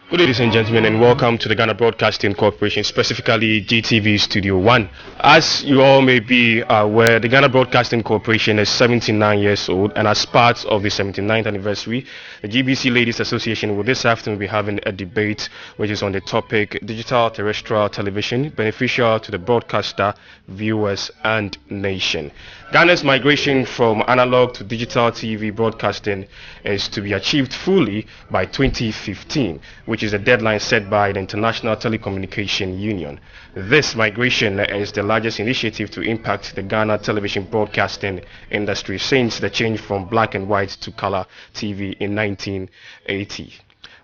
Good ladies and gentlemen, and welcome to the Ghana Broadcasting Corporation, specifically GTV Studio 1. As you all may be aware, the Ghana Broadcasting Corporation is 79 years old, and as part of the 79th anniversary, the GBC Ladies Association will this afternoon be having a debate which is on the topic Digital Terrestrial Television, beneficial to the broadcaster, viewers, and nation. Ghana's migration from analog to digital TV broadcasting is to be achieved fully by 2015, which is a deadline set by the International Telecommunication Union. This migration is the largest initiative to impact the Ghana television broadcasting industry since the change from black and white to color TV in 1980.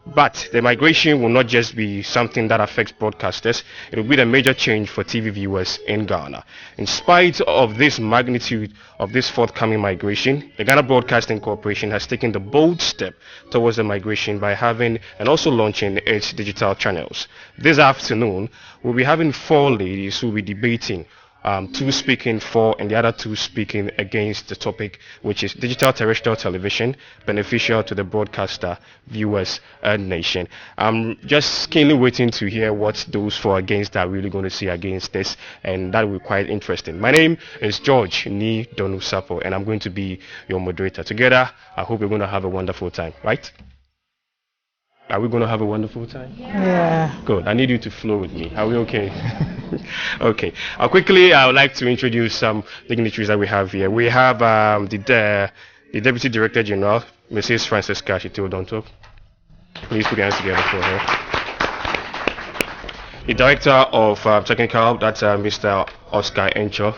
But the migration will not just be something that affects broadcasters, it will be a major change for TV viewers in Ghana. In spite of this magnitude of this forthcoming migration, the Ghana Broadcasting Corporation has taken the bold step towards the migration by having and also launching its digital channels. This afternoon, we'll be having four ladies who will be debating, two speaking for and the other two speaking against the topic, which is digital terrestrial television, beneficial to the broadcaster, viewers, and nation. I'm just keenly waiting to hear what those for against are really going to say against this, and that will be quite interesting. My name is George Ni Donusapo, and I'm going to be your moderator. Together, I hope we're going to have a wonderful time, right? Are we going to have a wonderful time? Yeah. Good. I need you to flow with me. Are we okay? Okay. I would like to introduce some dignitaries that we have here. We have the Deputy Director General, Mrs. Francisca Shitildonto. Please put your hands together for her. The Director of Technical, that's Mr. Oscar Nchor.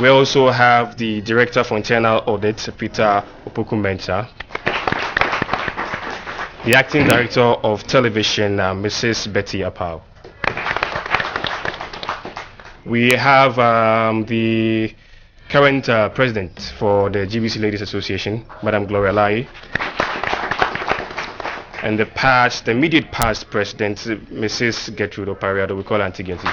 We also have the Director for Internal Audit, Peter Opoku-Mensah. The Acting Director of Television, Mrs. Betty Apau. We have the current President for the GBC Ladies Association, Madam Gloria Lai. And the immediate past President, Mrs. Gertrude Opariado, we call Auntie Getty.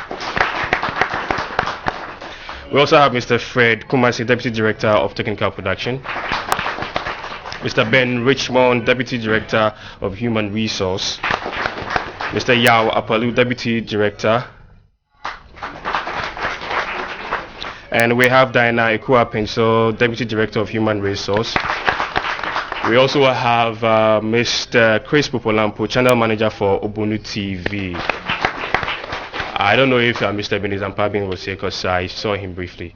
We also have Mr. Fred Kumasi, Deputy Director of Technical Production. Mr. Ben Richmond, Deputy Director of Human Resource. Mr. Yao Apalu, Deputy Director. And we have Diana Ekua Penso, Deputy Director of Human Resource. We also have Mr. Chris Popolampo, Channel Manager for Obonu TV. I don't know if Mr. Benizampabin was here because I saw him briefly.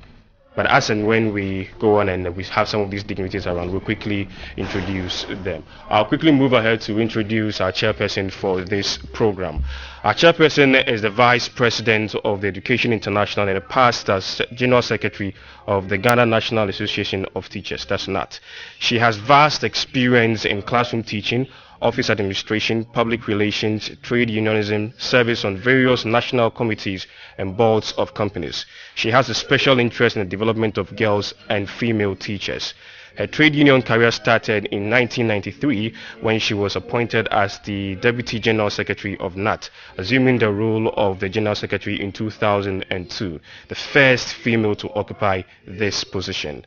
But as and when we go on and we have some of these dignitaries around, we'll quickly introduce them. I'll quickly move ahead to introduce our chairperson for this program. Our chairperson is the Vice President of the Education International and a past as General Secretary of the Ghana National Association of Teachers, that's NAT. She has vast experience in classroom teaching, office administration, public relations, trade unionism, service on various national committees and boards of companies. She has a special interest in the development of girls and female teachers. Her trade union career started in 1993 when she was appointed as the Deputy General Secretary of NAT, assuming the role of the General Secretary in 2002, the first female to occupy this position.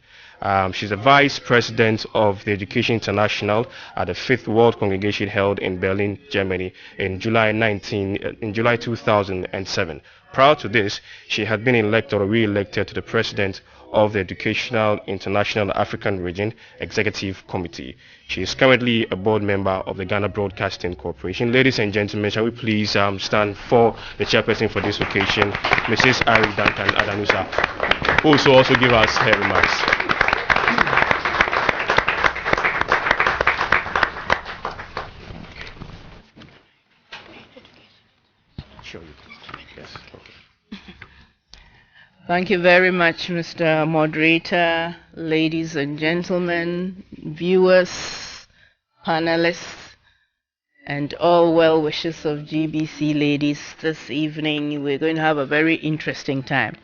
She's a Vice President of the Education International at the 5th World Congregation held in Berlin, Germany in July 2007. Prior to this, she had been elected or re-elected to the President of the Educational International African Region Executive Committee. She is currently a board member of the Ghana Broadcasting Corporation. Ladies and gentlemen, shall we please stand for the chairperson for this occasion, Mrs. Ari Duncan Adanusa, who will also give us her remarks. Yes. Okay. Thank you very much, Mr. Moderator, ladies and gentlemen, viewers, panelists, and all well wishers of GBC Ladies. This evening we're going to have a very interesting time.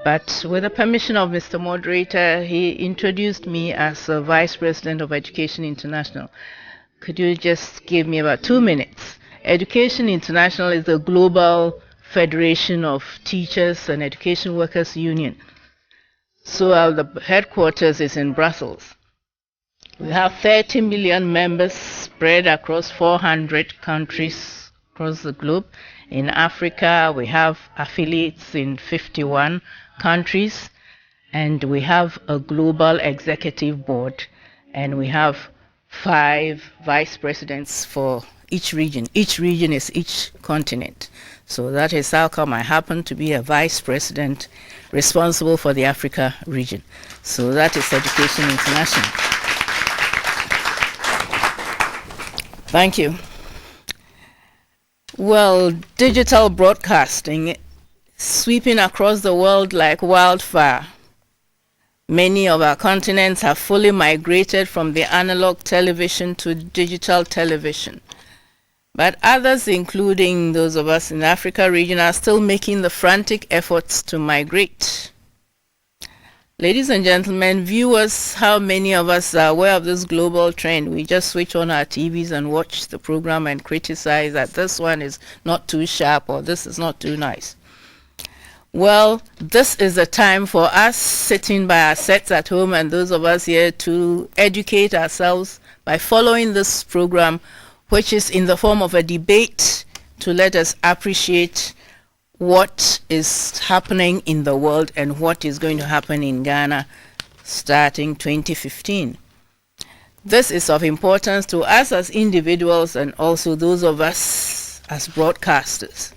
But with the permission of Mr. Moderator, he introduced me as a Vice President of Education International. Could you just give me about 2 minutes? Education International is the global federation of teachers and education workers union. So the headquarters is in Brussels. We have 30 million members spread across 400 countries across the globe. In Africa, we have affiliates in 51 countries, and we have a global executive board, and we have 5 vice presidents for each region. Each region is each continent. So that is how come I happen to be a vice president responsible for the Africa region. So that is Education International. Thank you. Well, digital broadcasting sweeping across the world like wildfire. Many of our continents have fully migrated from the analog television to digital television. But others, including those of us in the Africa region, are still making the frantic efforts to migrate. Ladies and gentlemen, viewers, how many of us are aware of this global trend? We just switch on our TVs and watch the program and criticize that this one is not too sharp or this is not too nice. Well, this is a time for us sitting by our sets at home and those of us here to educate ourselves by following this program, which is in the form of a debate to let us appreciate what is happening in the world and what is going to happen in Ghana starting 2015. This is of importance to us as individuals and also those of us as broadcasters.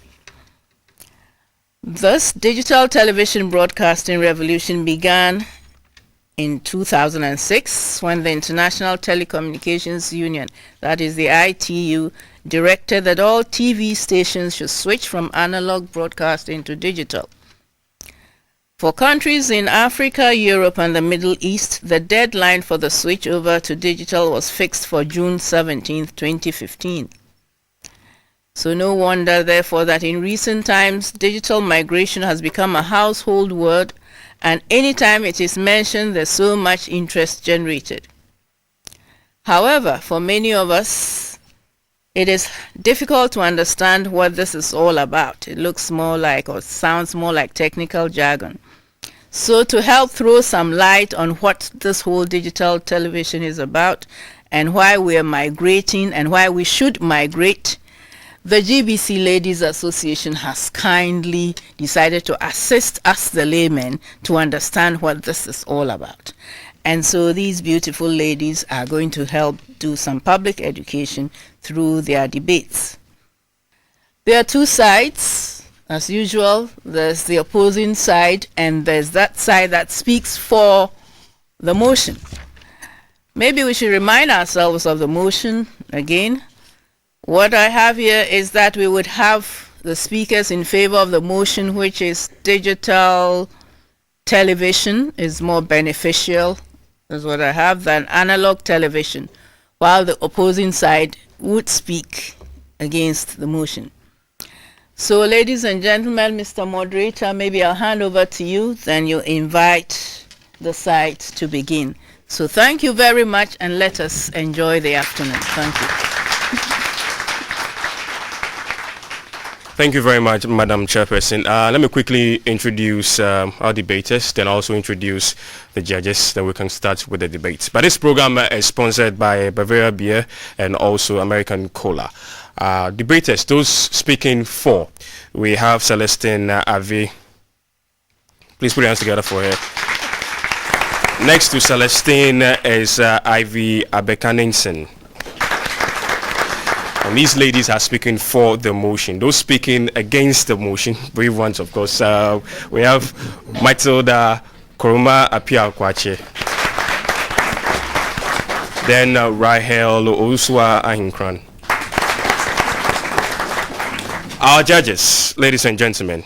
This digital television broadcasting revolution began in 2006 when the International Telecommunications Union, that is the ITU, directed that all TV stations should switch from analog broadcasting to digital. For countries in Africa, Europe, and the Middle East, the deadline for the switch over to digital was fixed for June 17, 2015. So no wonder, therefore, that in recent times, digital migration has become a household word, and anytime it is mentioned, there's so much interest generated. However, for many of us, it is difficult to understand what this is all about. It looks more like or sounds more like technical jargon. So to help throw some light on what this whole digital television is about and why we are migrating and why we should migrate, the GBC Ladies Association has kindly decided to assist us, the laymen, to understand what this is all about. And so these beautiful ladies are going to help do some public education through their debates. There are two sides, as usual. There's the opposing side, and there's that side that speaks for the motion. Maybe we should remind ourselves of the motion again. What I have here is that we would have the speakers in favor of the motion, which is digital television is more beneficial, is what I have, than analog television, while the opposing side would speak against the motion. So, ladies and gentlemen, Mr. Moderator, maybe I'll hand over to you, then you invite the side to begin. So thank you very much, and let us enjoy the afternoon. Thank you. Thank you very much, Madam Chairperson. Let me quickly introduce our debaters, then also introduce the judges, then we can start with the debates. But this program is sponsored by Bavaria Beer and also American Cola. Debaters, those speaking for, we have Celestine Avi. Please put your hands together for her. Next to Celestine is Ivy Abeka ninson. And these ladies are speaking for the motion. Those speaking against the motion, brave ones, of course. We have Matilda Koroma Apia Kwakye. Then Rachael Osua Ahenkorah. Our judges, ladies and gentlemen,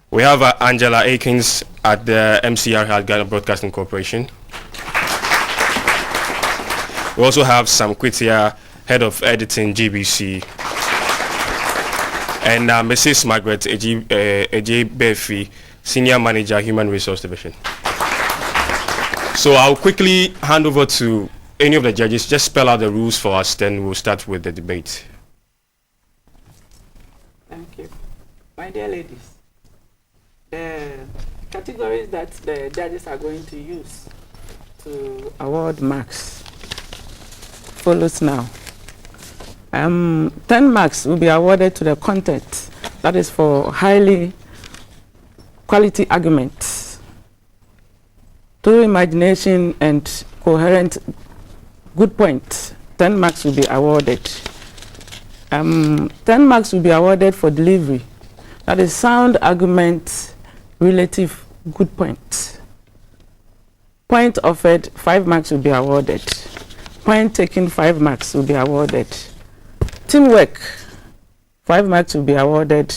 we have Angela Aikins at the MCR at Ghana Broadcasting Corporation. We also have Sam Kwatia, Head of Editing, GBC, and Mrs. Magaret, Adjei Baafi, Senior Manager, Human Resource Division. So I'll quickly hand over to any of the judges. Just spell out the rules for us, then we'll start with the debate. Thank you. My dear ladies, the categories that the judges are going to use to award marks follows now. 10 marks will be awarded to the content. That is for highly quality arguments. Through imagination and coherent good points, 10 marks will be awarded. 10 marks will be awarded for delivery. That is sound argument, relative good points. Point offered, 5 marks will be awarded. Point taken, 5 marks will be awarded. Teamwork, 5 marks will be awarded.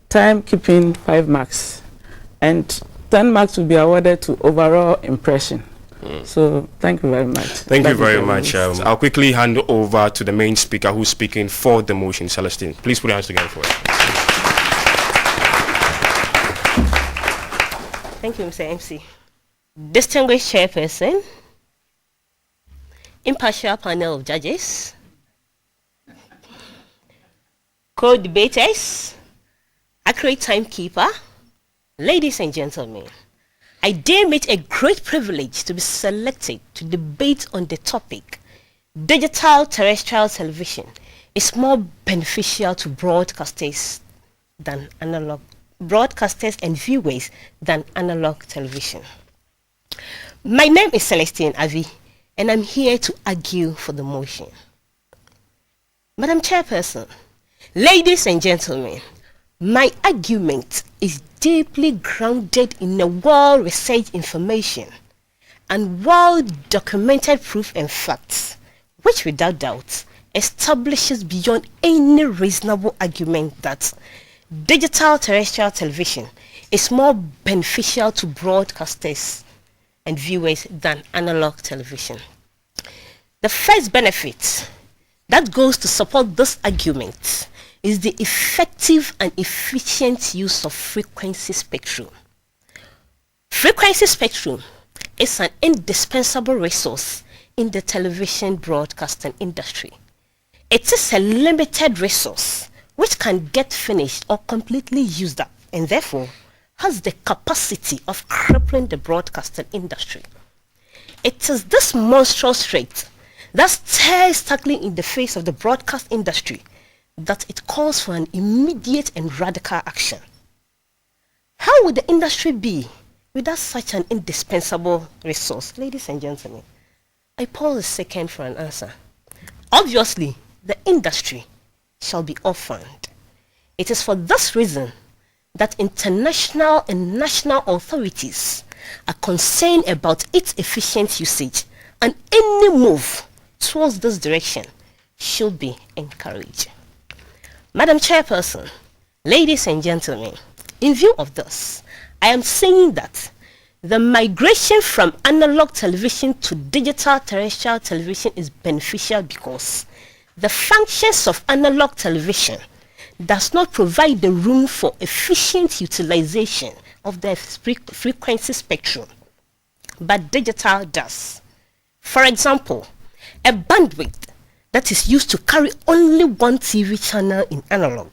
Time keeping, 5 marks. And 10 marks will be awarded to overall impression. So thank you very much. Thank you very much. I'll quickly hand over to the main speaker who's speaking for the motion, Celestine. Please put your hands together for it. Thank you, Mr. MC. Distinguished chairperson, impartial panel of judges, co-debaters, accurate timekeeper, ladies and gentlemen, I deem it a great privilege to be selected to debate on the topic, Digital Terrestrial Television is more beneficial to broadcasters and viewers than analog television. My name is Celestine Avi, and I'm here to argue for the motion. Madam Chairperson, ladies and gentlemen, my argument is deeply grounded in a well-researched information and well-documented proof and facts, which without doubt establishes beyond any reasonable argument that digital terrestrial television is more beneficial to broadcasters and viewers than analog television. The first benefit that goes to support this argument is the effective and efficient use of frequency spectrum. Frequency spectrum is an indispensable resource in the television broadcasting industry. It is a limited resource which can get finished or completely used up, and therefore has the capacity of crippling the broadcasting industry. It is this monstrous threat that stares starkly in the face of the broadcast industry that it calls for an immediate and radical action. How would the industry be without such an indispensable resource? Ladies and gentlemen, I pause a second for an answer. Obviously, the industry shall be orphaned. It is for this reason that international and national authorities are concerned about its efficient usage, and any move towards this direction should be encouraged. Madam Chairperson, ladies and gentlemen, in view of this, I am saying that the migration from analog television to digital terrestrial television is beneficial because the functions of analog television does not provide the room for efficient utilization of the frequency spectrum, but digital does. For example, a bandwidth that is used to carry only one TV channel in analog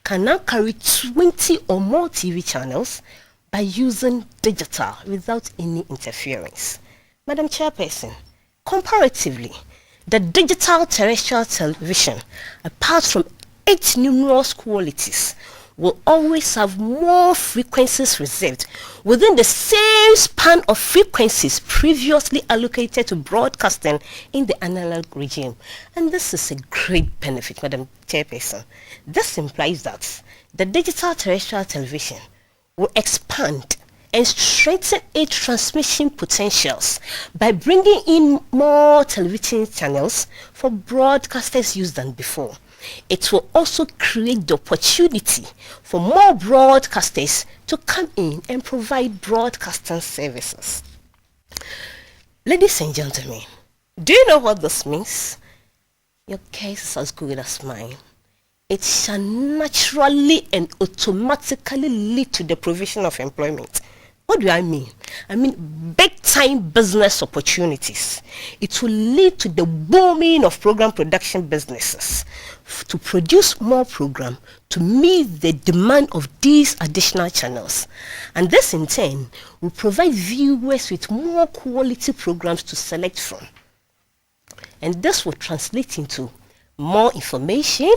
can now carry 20 or more TV channels by using digital without any interference. Madam Chairperson, comparatively, the digital terrestrial television, apart from its numerous qualities, will always have more frequencies reserved within the same span of frequencies previously allocated to broadcasting in the analog regime. And this is a great benefit, Madam Chairperson. This implies that the digital terrestrial television will expand and strengthen its transmission potentials by bringing in more television channels for broadcasters' use than before. It will also create the opportunity for more broadcasters to come in and provide broadcasting services. Ladies and gentlemen, do you know what this means? Your case is as good as mine. It shall naturally and automatically lead to the provision of employment. What do I mean? I mean big-time business opportunities. It will lead to the booming of program production businesses to produce more program to meet the demand of these additional channels. And this in turn will provide viewers with more quality programs to select from. And this will translate into more information,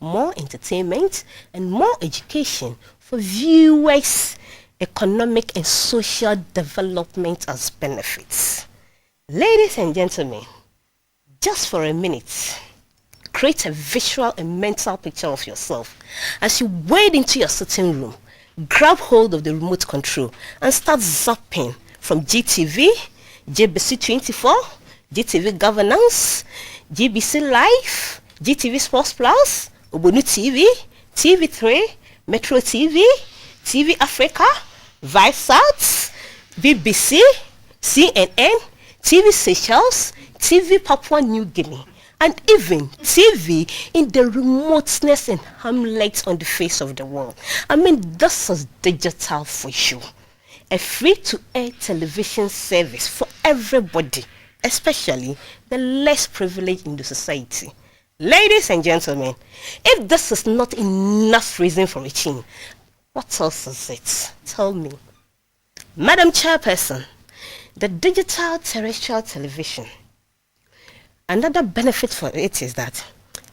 more entertainment, and more education for viewers, economic and social development as benefits. Ladies and gentlemen, just for a minute, create a visual and mental picture of yourself as you wade into your sitting room, grab hold of the remote control, and start zapping from GTV, GBC 24, GTV Governance, GBC Live, GTV Sports Plus, Ubuntu TV, TV3, Metro TV, TV Africa, Vibesat, BBC, CNN, TV Seychelles, TV Papua New Guinea, and even TV in the remoteness and hamlets on the face of the world. I mean, this is digital for you. A free-to-air television service for everybody, especially the less privileged in the society. Ladies and gentlemen, if this is not enough reason for a change, what else is it? Tell me. Madam Chairperson, the digital terrestrial television, another benefit for it is that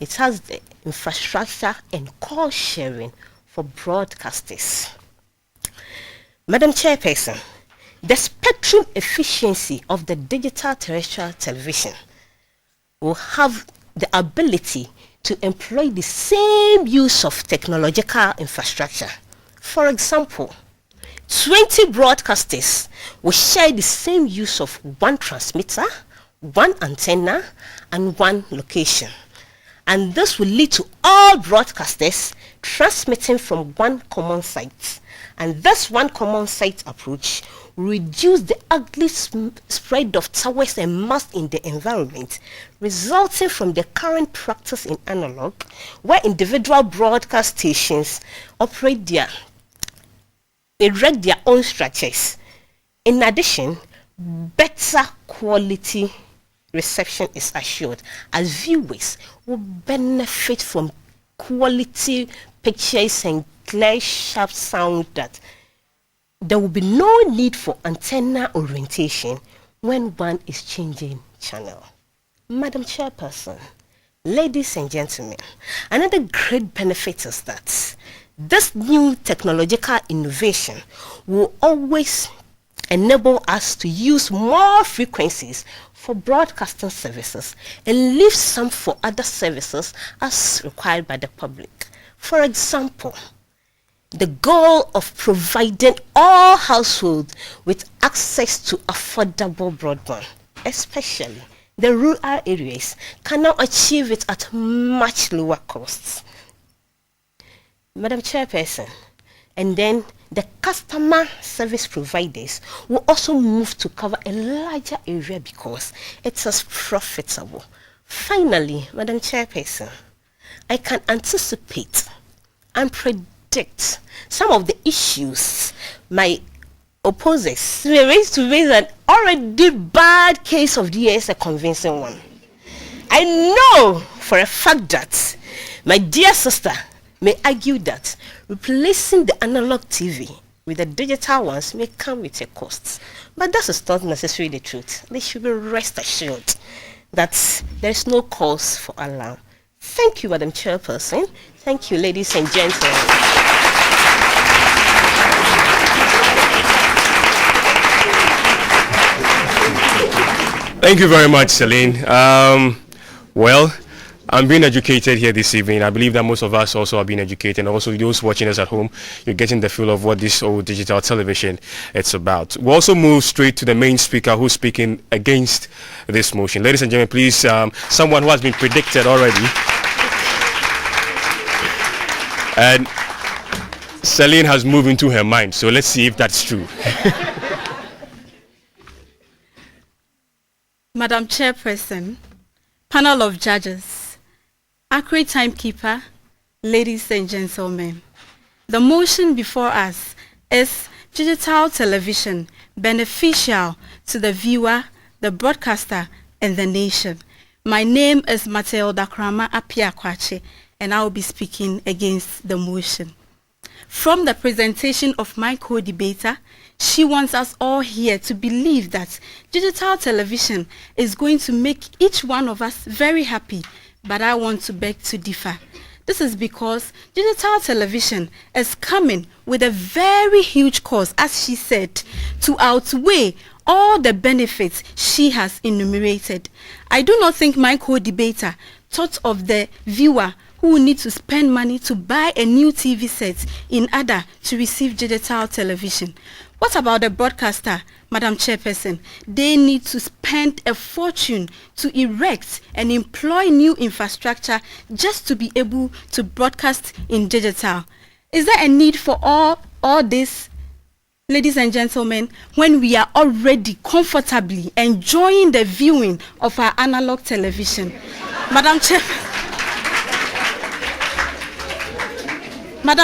it has the infrastructure and call sharing for broadcasters. Madam Chairperson, the spectrum efficiency of the digital terrestrial television will have the ability to employ the same use of technological infrastructure. For example, 20 broadcasters will share the same use of one transmitter, one antenna, and one location. And this will lead to all broadcasters transmitting from one common site. And this one common site approach reduce the ugly spread of towers and masts in the environment, resulting from the current practice in analog, where individual broadcast stations erect their own structures. In addition, better quality reception is assured, as viewers will benefit from quality pictures and clear, sharp sound. That there will be no need for antenna orientation when one is changing channel. Madam Chairperson, ladies and gentlemen, another great benefit is that this new technological innovation will always enable us to use more frequencies for broadcasting services and leave some for other services as required by the public. For example, the goal of providing all households with access to affordable broadband, especially the rural areas, can now achieve it at much lower costs. Madam Chairperson, and then the customer service providers will also move to cover a larger area because it is profitable. Finally, Madam Chairperson, I can anticipate and predict some of the issues my opposers may raise to raise an already bad case of DS a convincing one. I know for a fact that my dear sister may argue that replacing the analog TV with the digital ones may come with a cost. But that is not necessarily the truth. They should be rest assured that there is no cause for alarm. Thank you, Madam Chairperson. Thank you, ladies and gentlemen. Thank you very much, Celine. Well, I'm being educated here this evening. I believe that most of us also are being educated, and also those watching us at home, you're getting the feel of what this old digital television it's about. We'll also move straight to the main speaker who's speaking against this motion. Ladies and gentlemen, please, someone who has been predicted already. And Celine has moved into her mind, so let's see if that's true. Madam Chairperson, panel of judges, accurate timekeeper, ladies and gentlemen, the motion before us is digital television beneficial to the viewer, the broadcaster, and the nation. My name is Matilda Kwakye, and I will be speaking against the motion. From the presentation of my co-debater, she wants us all here to believe that digital television is going to make each one of us very happy but I want to beg to differ. This is because digital television is coming with a very huge cost, as she said, to outweigh all the benefits she has enumerated. I do not think my co-debater thought of the viewer who will need to spend money to buy a new TV set in order to receive digital television. What about the broadcaster, Madam Chairperson? They need to spend a fortune to erect and employ new infrastructure just to be able to broadcast in digital. Is there a need for all this, ladies and gentlemen, when we are already comfortably enjoying the viewing of our analog television? Madam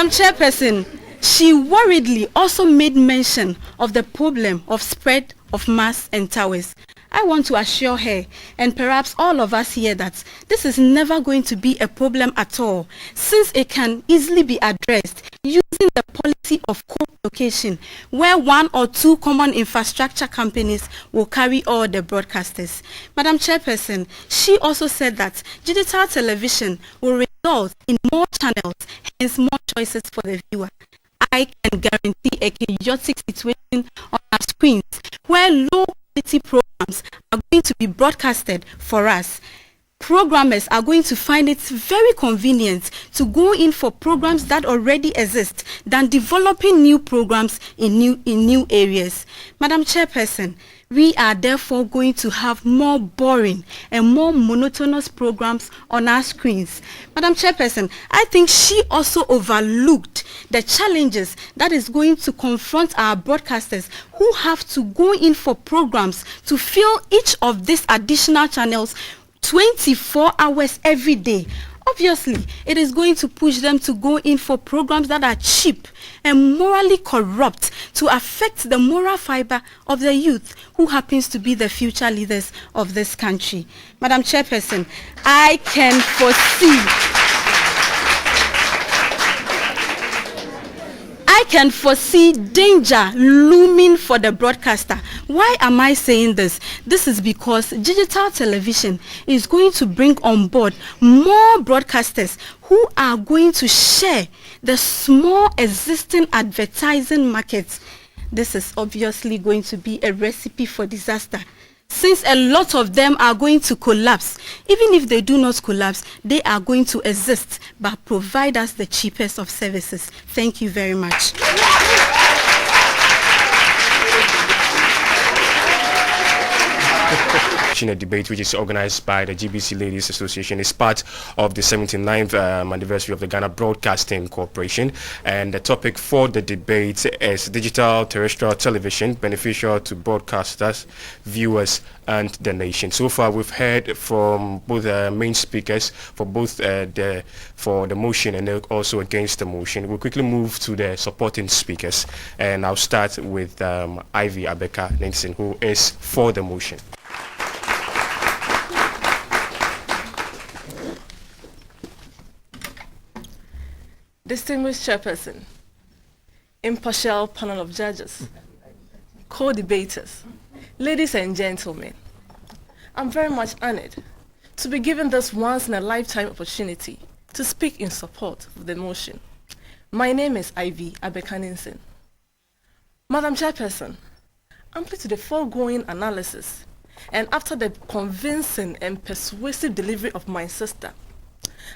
Chairperson, she worriedly also made mention of the problem of spread of mass and towers. I want to assure her, and perhaps all of us here, that this is never going to be a problem at all, since it can easily be addressed using the policy of co-location, where one or two common infrastructure companies will carry all the broadcasters. Madam Chairperson, she also said that digital television will result in more channels, hence more choices for the viewer. I can guarantee a chaotic situation on our screens where low quality programs are going to be broadcasted for us. Programmers are going to find it very convenient to go in for programs that already exist than developing new programs in new areas. Madam Chairperson, we are therefore going to have more boring and more monotonous programs on our screens. Madam Chairperson, I think she also overlooked the challenges that is going to confront our broadcasters who have to go in for programs to fill each of these additional channels 24 hours every day. Obviously, it is going to push them to go in for programs that are cheap and morally corrupt to affect the moral fiber of the youth who happens to be the future leaders of this country. Madam Chairperson, I can foresee danger looming for the broadcaster. Why am I saying this? This is because digital television is going to bring on board more broadcasters who are going to share the small existing advertising markets. This is obviously going to be a recipe for disaster, since a lot of them are going to collapse. Even if they do not collapse, they are going to exist but provide us the cheapest of services. Thank you very much. A debate which is organized by the GBC Ladies Association is part of the 79th anniversary of the Ghana Broadcasting Corporation, and the topic for the debate is digital terrestrial television, beneficial to broadcasters, viewers and the nation. So far we've heard from both main speakers for both for the motion and also against the motion. We'll quickly move to the supporting speakers, and I'll start with Ivy Abeka Ninson, who is for the motion. Distinguished Chairperson, impartial panel of judges, co-debaters, ladies and gentlemen, I'm very much honored to be given this once-in-a-lifetime opportunity to speak in support of the motion. My name is Ivy Abeka Ninson. Madam Chairperson, amply to the foregoing analysis, and after the convincing and persuasive delivery of my sister,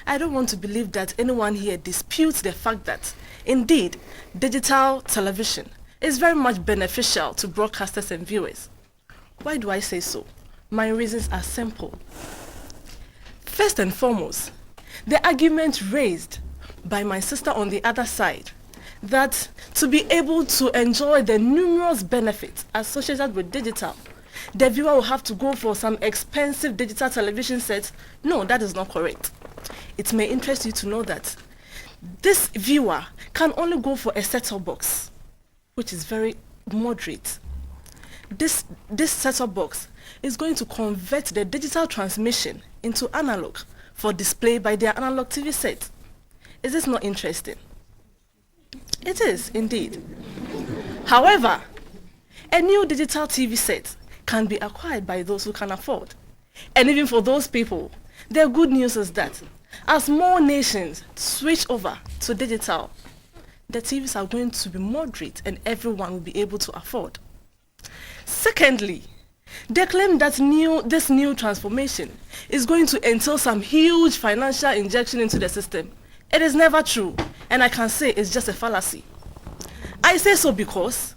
I don't want to believe that anyone here disputes the fact that, indeed, digital television is very much beneficial to broadcasters and viewers. Why do I say so? My reasons are simple. First and foremost, the argument raised by my sister on the other side, that to be able to enjoy the numerous benefits associated with digital, the viewer will have to go for some expensive digital television sets. No, that is not correct. It may interest you to know that this viewer can only go for a set-top box, which is very moderate. This set-top box is going to convert the digital transmission into analog for display by their analog TV set. Is this not interesting? It is, indeed. However, a new digital TV set can be acquired by those who can afford. And even for those people The good news is that as more nations switch over to digital, the TVs are going to be moderate and everyone will be able to afford. Secondly, they claim that this new transformation is going to entail some huge financial injection into the system. It is never true, and I can say it's just a fallacy. I say so because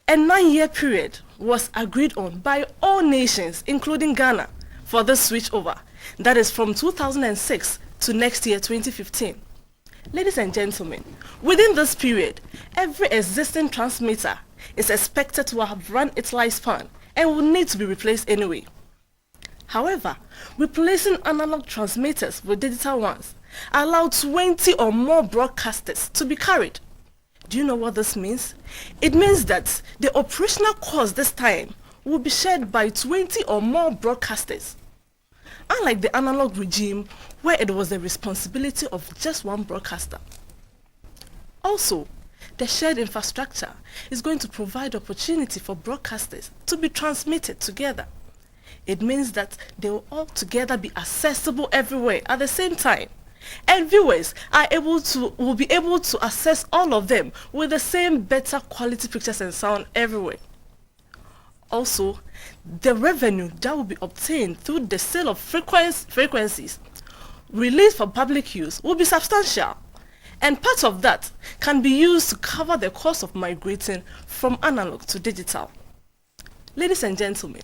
a 9-year period was agreed on by all nations, including Ghana, for this switchover. That is from 2006 to next year, 2015. Ladies and gentlemen, within this period, every existing transmitter is expected to have run its lifespan and will need to be replaced anyway. However, replacing analog transmitters with digital ones allow 20 or more broadcasters to be carried. Do you know what this means? It means that the operational cost this time will be shared by 20 or more broadcasters. Unlike the analog regime where it was the responsibility of just one broadcaster. Also, the shared infrastructure is going to provide opportunity for broadcasters to be transmitted together. It means that they will all together be accessible everywhere at the same time. And viewers will be able to access all of them with the same better quality pictures and sound everywhere. Also, the revenue that will be obtained through the sale of frequencies released for public use will be substantial. And part of that can be used to cover the cost of migrating from analog to digital. Ladies and gentlemen,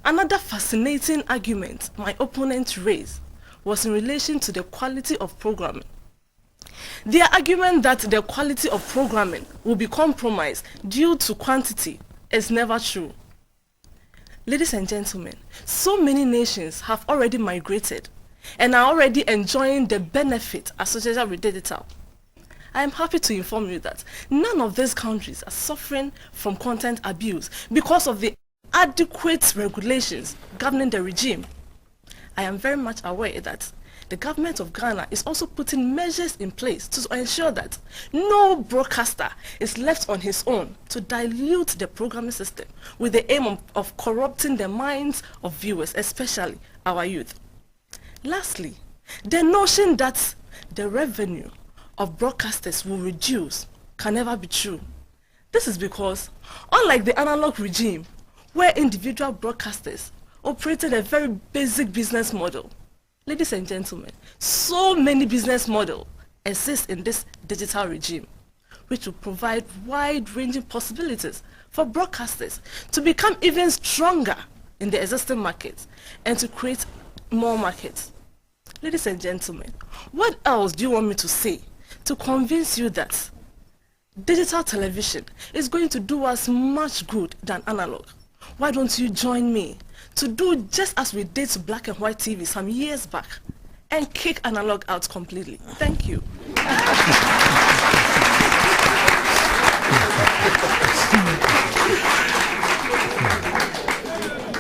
another fascinating argument my opponents raised was in relation to the quality of programming. Their argument that the quality of programming will be compromised due to quantity is never true. Ladies and gentlemen, so many nations have already migrated and are already enjoying the benefit associated with digital. I am happy to inform you that none of these countries are suffering from content abuse because of the adequate regulations governing the regime. I am very much aware that the government of Ghana is also putting measures in place to ensure that no broadcaster is left on his own to dilute the programming system with the aim of corrupting the minds of viewers, especially our youth. Lastly, the notion that the revenue of broadcasters will reduce can never be true. This is because, unlike the analog regime, where individual broadcasters operated a very basic business model, ladies and gentlemen, so many business models exist in this digital regime, which will provide wide-ranging possibilities for broadcasters to become even stronger in the existing markets and to create more markets. Ladies and gentlemen, what else do you want me to say to convince you that digital television is going to do us much good than analog? Why don't you join me to do just as we did to black and white TV some years back and kick analog out completely? Thank you.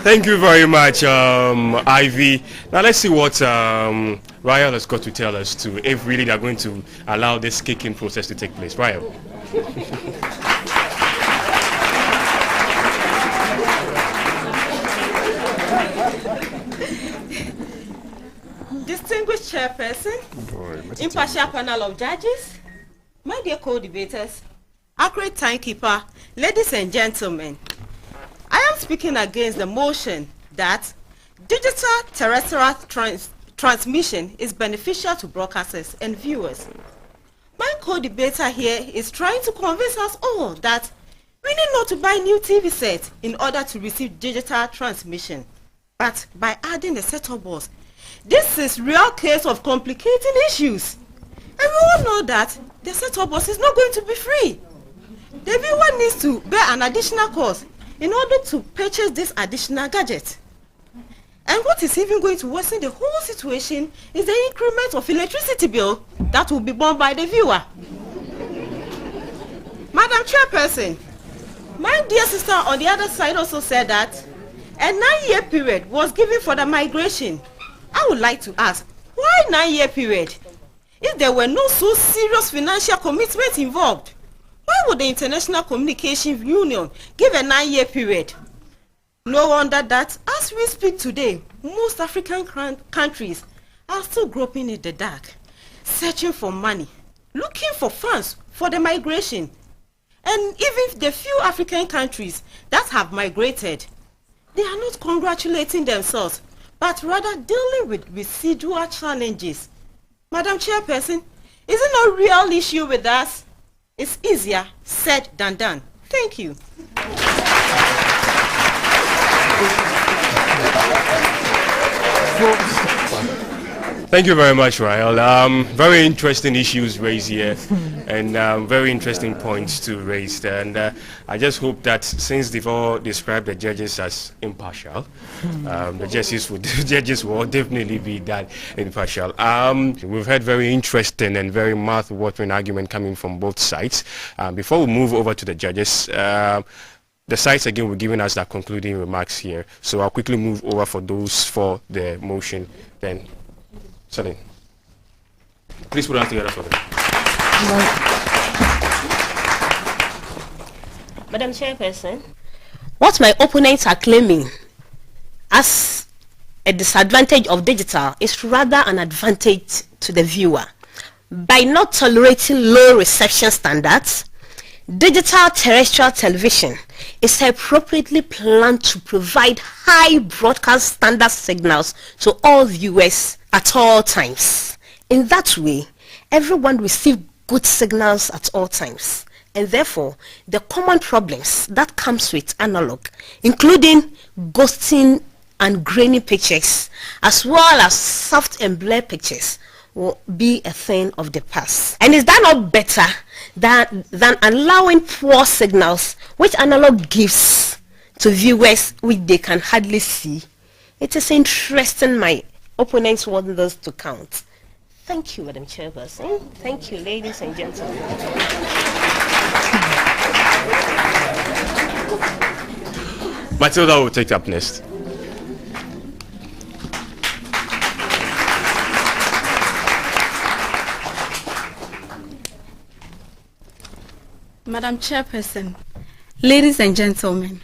Thank you very much, Ivy. Now let's see what Rachael has got to tell us too, if really they are going to allow this kicking process to take place. Rachael. Distinguished chairperson, impartial panel of judges, my dear co-debaters, accurate timekeeper, ladies and gentlemen, I am speaking against the motion that digital terrestrial transmission is beneficial to broadcasters and viewers. My co-debater here is trying to convince us all that we need not to buy new TV sets in order to receive digital transmission, but by adding the set-top box. This is real case of complicating issues. And we all know that the set-top box is not going to be free. The viewer needs to bear an additional cost in order to purchase this additional gadget. And what is even going to worsen the whole situation is the increment of electricity bill that will be borne by the viewer. Madam Chairperson, my dear sister on the other side also said that a 9-year period was given for the migration. I would like to ask, why 9-year period? If there were no so serious financial commitments involved, why would the International Communication Union give a 9-year period? No wonder that as As we speak today, most African countries are still groping in the dark, searching for money, looking for funds for the migration. And even the few African countries that have migrated, they are not congratulating themselves, but rather dealing with residual challenges. Madam Chairperson, is it not a real issue with us? It's easier said than done. Thank you. Thank you very much, Rachael. Very interesting issues raised here, and very interesting points to raise. And I just hope that since they've all described the judges as impartial, the judges will definitely be that impartial. We've had very interesting and very mouth-watering argument coming from both sides. Before we move over to the judges, the sides again were giving us their concluding remarks here. So I'll quickly move over for those for the motion. Then, Celestine, please put us together for them. Madam Chairperson, what my opponents are claiming as a disadvantage of digital is rather an advantage to the viewer. By not tolerating low reception standards, digital terrestrial television is appropriately planned to provide high broadcast standard signals to all viewers at all times. In that way, everyone receives good signals at all times, and therefore the common problems that comes with analog, including ghosting and grainy pictures, as well as soft and blur pictures, will be a thing of the past. And is that not better than allowing poor signals which analog gives to viewers which they can hardly see? It is interesting my opponents want this to count. Thank you, Madam Chairperson. Thank you, ladies and gentlemen. Matilda will take up next. Madam Chairperson, ladies and gentlemen,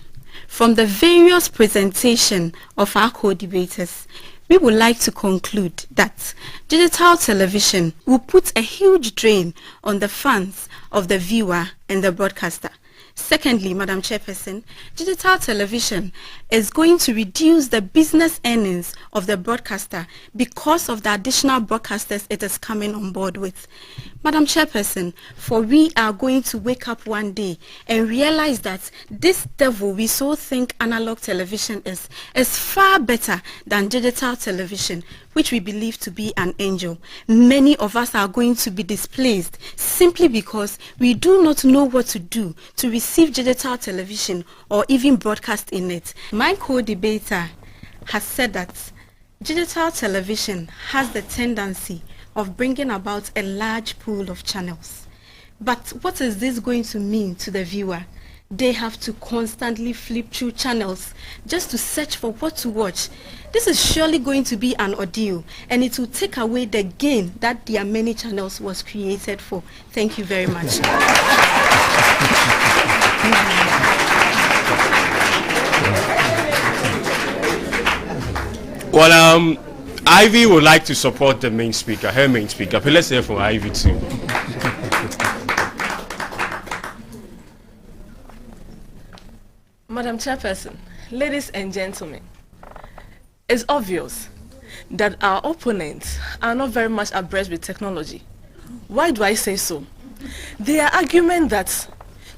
from the various presentation of our co-debaters, we would like to conclude that digital television will put a huge drain on the funds of the viewer and the broadcaster. Secondly, Madam Chairperson, digital television is going to reduce the business earnings of the broadcaster because of the additional broadcasters it is coming on board with. Madam Chairperson, for we are going to wake up one day and realize that this devil we so think analog television is far better than digital television, which we believe to be an angel. Many of us are going to be displaced simply because we do not know what to do to receive digital television or even broadcast in it. My co-debater has said that digital television has the tendency of bringing about a large pool of channels. But what is this going to mean to the viewer? They have to constantly flip through channels just to search for what to watch. This is surely going to be an ordeal, and it will take away the gain that their many channels was created for. Thank you very much. Well, Ivy would like to support the main speaker, her main speaker. But let's hear from Ivy too. Madam Chairperson, ladies and gentlemen, it's obvious that our opponents are not very much abreast with technology. Why do I say so? Their argument that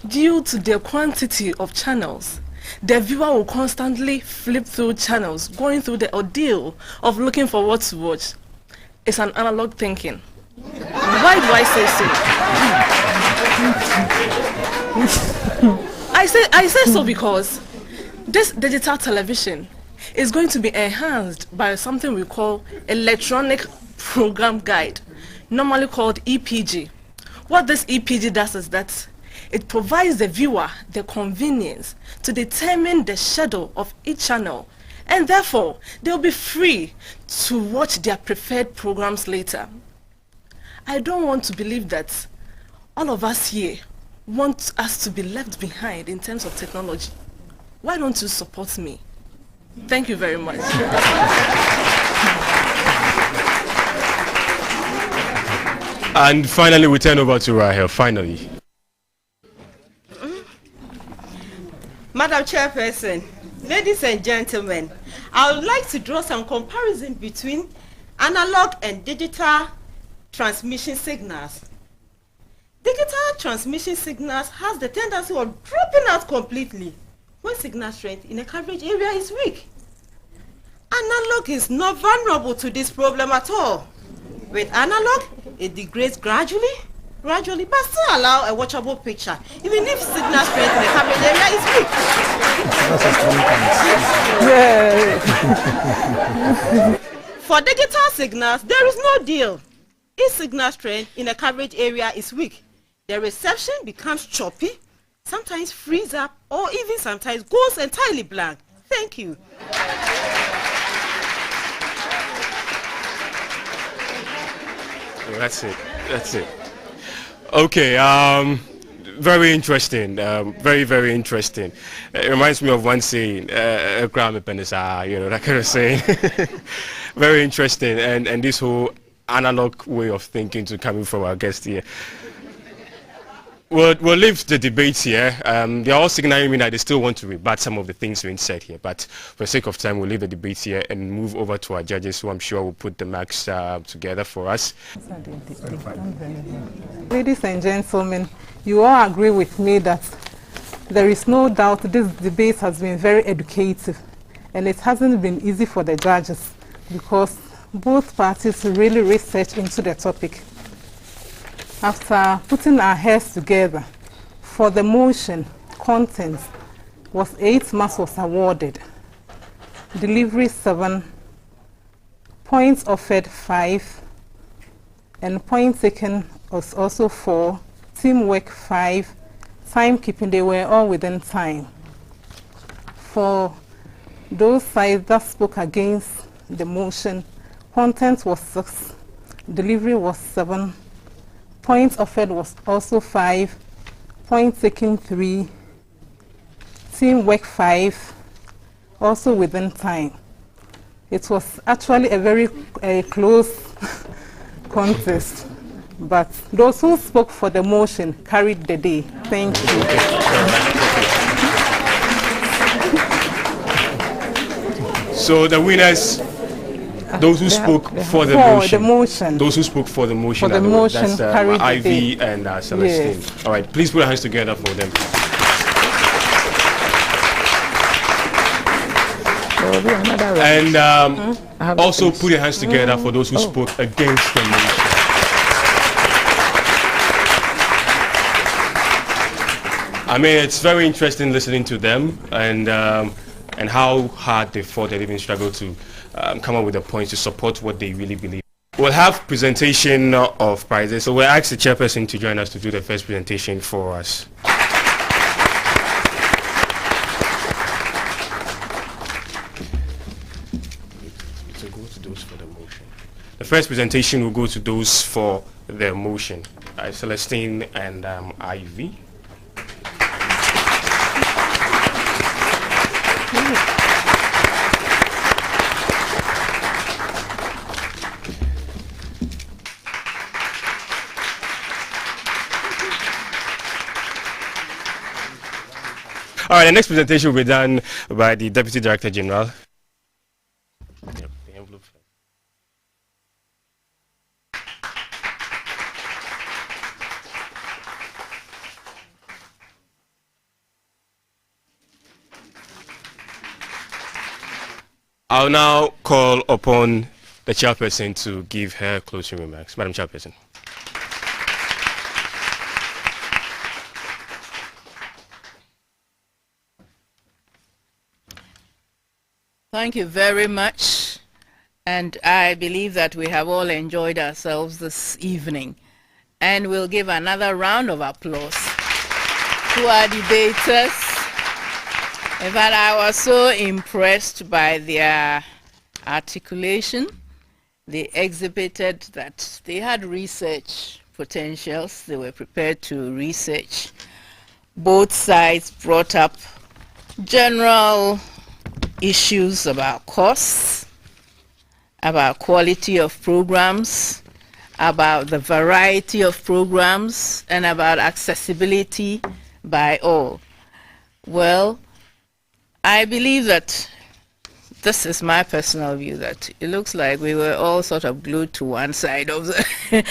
due to the quantity of channels, the viewer will constantly flip through channels, going through the ordeal of looking for what to watch. It's an analog thinking. Why do I say so? I say so because this digital television is going to be enhanced by something we call electronic program guide, normally called EPG. What this EPG does is that it provides the viewer the convenience to determine the schedule of each channel, and therefore they'll be free to watch their preferred programs later. I don't want to believe that all of us here want us to be left behind in terms of technology. Why don't you support me? Thank you very much. And finally, we turn over to Rachael. Finally. Madam Chairperson, ladies and gentlemen, I would like to draw some comparison between analog and digital transmission signals. Digital transmission signals has the tendency of dropping out completely when signal strength in a coverage area is weak. Analog is not vulnerable to this problem at all. With analog, it degrades gradually, but still allow a watchable picture, even if signal strength in the coverage area is weak. For digital signals, there is no deal. If signal strength in a coverage area is weak, the reception becomes choppy, sometimes frees up, or even sometimes goes entirely blank. Thank you. That's it. Okay, very interesting, very interesting. It reminds me of one saying, that kind of saying. Very interesting, and this whole analog way of thinking to coming from our guest here. We'll leave the debate here. They're all signaling me that they still want to rebut some of the things being said here, but for the sake of time, we'll leave the debate here and move over to our judges, who I'm sure will put the marks together for us. Ladies and gentlemen, you all agree with me that there is no doubt this debate has been very educative, and it hasn't been easy for the judges because both parties really researched into the topic. After putting our heads together, for the motion, content was 8 marks was awarded, delivery 7, points offered 5, and point taken was also 4, teamwork 5, timekeeping, they were all within time. For those sides that spoke against the motion, content was 6, delivery was 7, points offered was also 5, point taken 3, teamwork 5, also within time. It was actually a very close contest, but those who spoke for the motion carried the day. Thank you. So the winners, those who spoke for the motion. Those who spoke for the motion. That's Ivy and Celestine. Yes. All right, please put your hands together for them. And also put your hands together for those who spoke against the motion. I mean, it's very interesting listening to them and how hard they fought and even struggled to come up with the points to support what they really believe. We'll have presentation of prizes, so we'll ask the chairperson to join us to do the first presentation for us. So go to those for the motion. The first presentation will go to those for the motion. Celestine and Ivy. All right, the next presentation will be done by the Deputy Director General. Yep, the envelope. I'll now call upon the chairperson to give her closing remarks. Madam Chairperson. Thank you very much, and I believe that we have all enjoyed ourselves this evening, and we'll give another round of applause to our debaters. In fact, I was so impressed by their articulation. They exhibited that they had research potentials. They were prepared to research. Both sides brought up general issues about costs, about quality of programs, about the variety of programs, and about accessibility by all. Well, I believe that this is my personal view, that it looks like we were all sort of glued to one side of the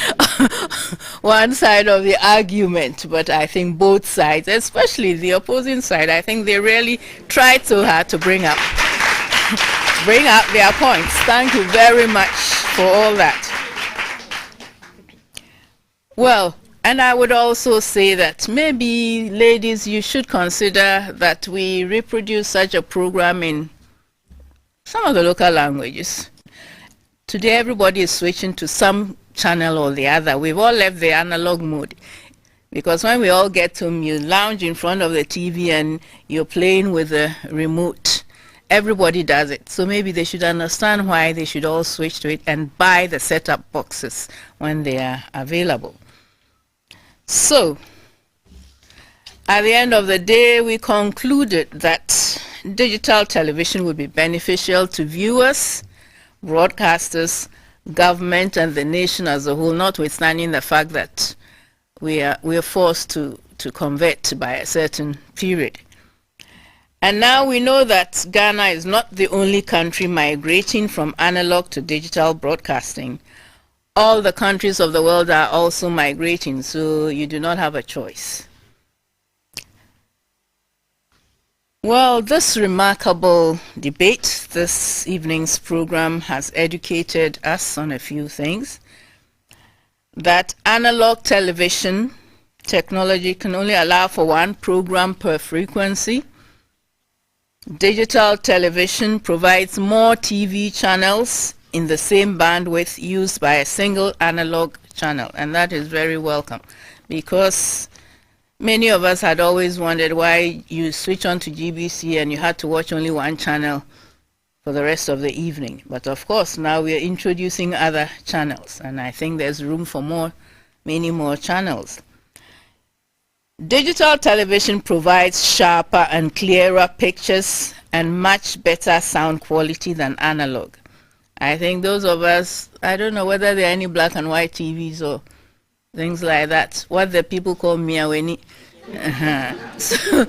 one side of the argument. But I think both sides, especially the opposing side, I think they really tried so hard to bring up their points. Thank you very much for all that. Well, and I would also say that maybe, ladies, you should consider that we reproduce such a program in some of the local languages. Today, everybody is switching to some channel or the other. We've all left the analog mode, because when we all get home, you lounge in front of the TV and you're playing with the remote. Everybody does it. So maybe they should understand why they should all switch to it and buy the set-up boxes when they are available. So, at the end of the day, we concluded that digital television would be beneficial to viewers, broadcasters, government, and the nation as a whole, notwithstanding the fact that we are forced to convert by a certain period. And now we know that Ghana is not the only country migrating from analog to digital broadcasting. All the countries of the world are also migrating, so you do not have a choice. Well, this remarkable debate, this evening's program, has educated us on a few things. That analog television technology can only allow for one program per frequency. Digital television provides more TV channels in the same bandwidth used by a single analog channel, and that is very welcome, because many of us had always wondered why you switch on to GBC and you had to watch only one channel for the rest of the evening. But of course, now we are introducing other channels, and I think there's room for many more channels. Digital television provides sharper and clearer pictures and much better sound quality than analog. I think those of us, I don't know whether there are any black and white TVs or things like that, what the people call miaweni. So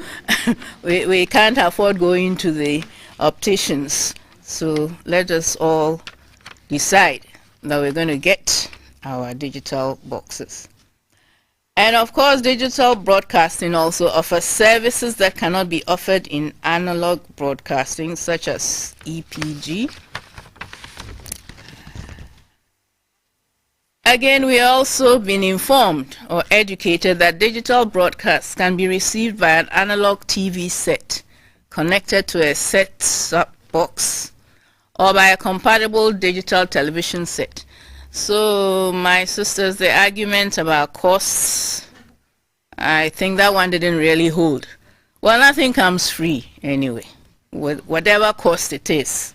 we can't afford going to the opticians. So let us all decide that we're going to get our digital boxes. And of course, digital broadcasting also offers services that cannot be offered in analog broadcasting, such as EPG. Again, we also been informed or educated that digital broadcasts can be received by an analog TV set connected to a set-top box or by a compatible digital television set. So, my sisters, the argument about costs, I think that one didn't really hold. Well, nothing comes free anyway, with whatever cost it is.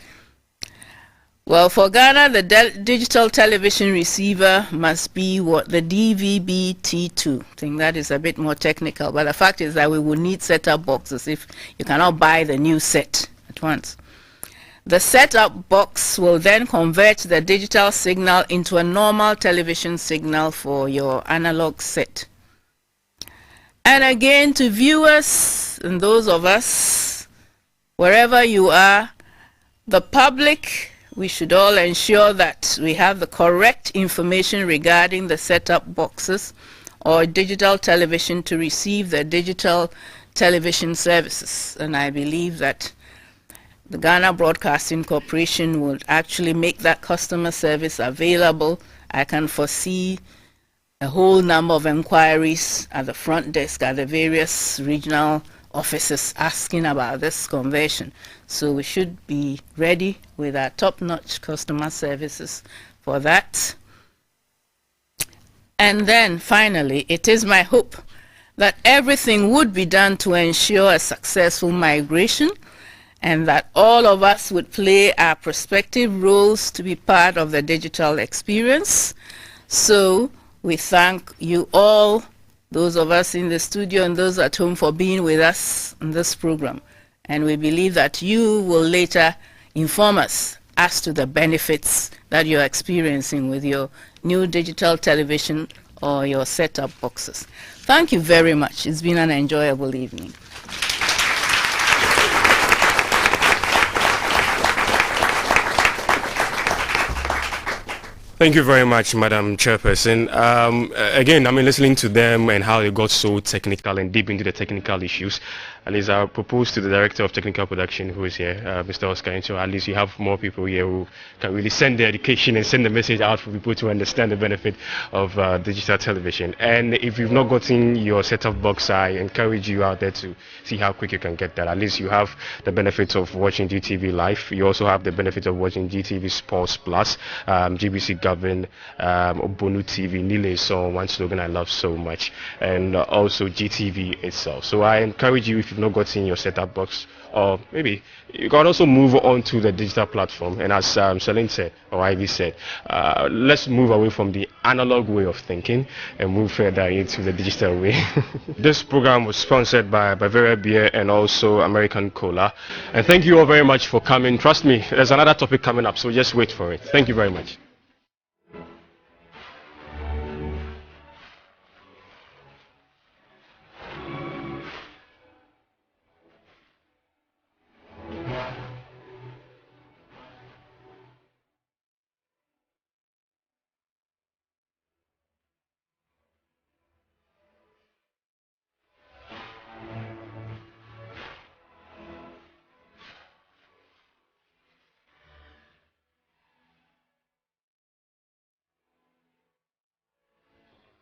Well, for Ghana, the digital television receiver must be the DVB-T2. I think that is a bit more technical, but the fact is that we will need set-up boxes if you cannot buy the new set at once. The set-up box will then convert the digital signal into a normal television signal for your analog set. And again, to viewers and those of us, wherever you are, the public, we should all ensure that we have the correct information regarding the set-up boxes or digital television to receive the digital television services. And I believe that the Ghana Broadcasting Corporation would actually make that customer service available. I can foresee a whole number of inquiries at the front desk at the various regional offices asking about this conversion. So we should be ready with our top-notch customer services for that. And then finally, it is my hope that everything would be done to ensure a successful migration, and that all of us would play our prospective roles to be part of the digital experience. So we thank you all, those of us in the studio and those at home, for being with us in this program. And we believe that you will later inform us as to the benefits that you're experiencing with your new digital television or your set-top boxes. Thank you very much. It's been an enjoyable evening. Thank you very much, Madam Chairperson. Again, listening to them and how they got so technical and deep into the technical issues. At least I propose to the Director of Technical Production who is here, Mr. Oscar Nchor, at least you have more people here who can really send the education and send the message out for people to understand the benefit of digital television. And if you've not gotten your set-top box, I encourage you out there to see how quick you can get that. At least you have the benefit of watching GTV Live. You also have the benefit of watching GTV Sports Plus, GBC Govern, Obonu TV, Nile Song, one slogan I love so much, and also GTV itself. So I encourage you, if you've not gotten your set-top box, or maybe you can also move on to the digital platform. And as Celine said, or Ivy said, let's move away from the analog way of thinking and move further into the digital way. This program was sponsored by Bavaria Beer and also American Cola. And thank you all very much for coming. Trust me, there's another topic coming up, so just wait for it. Thank you very much.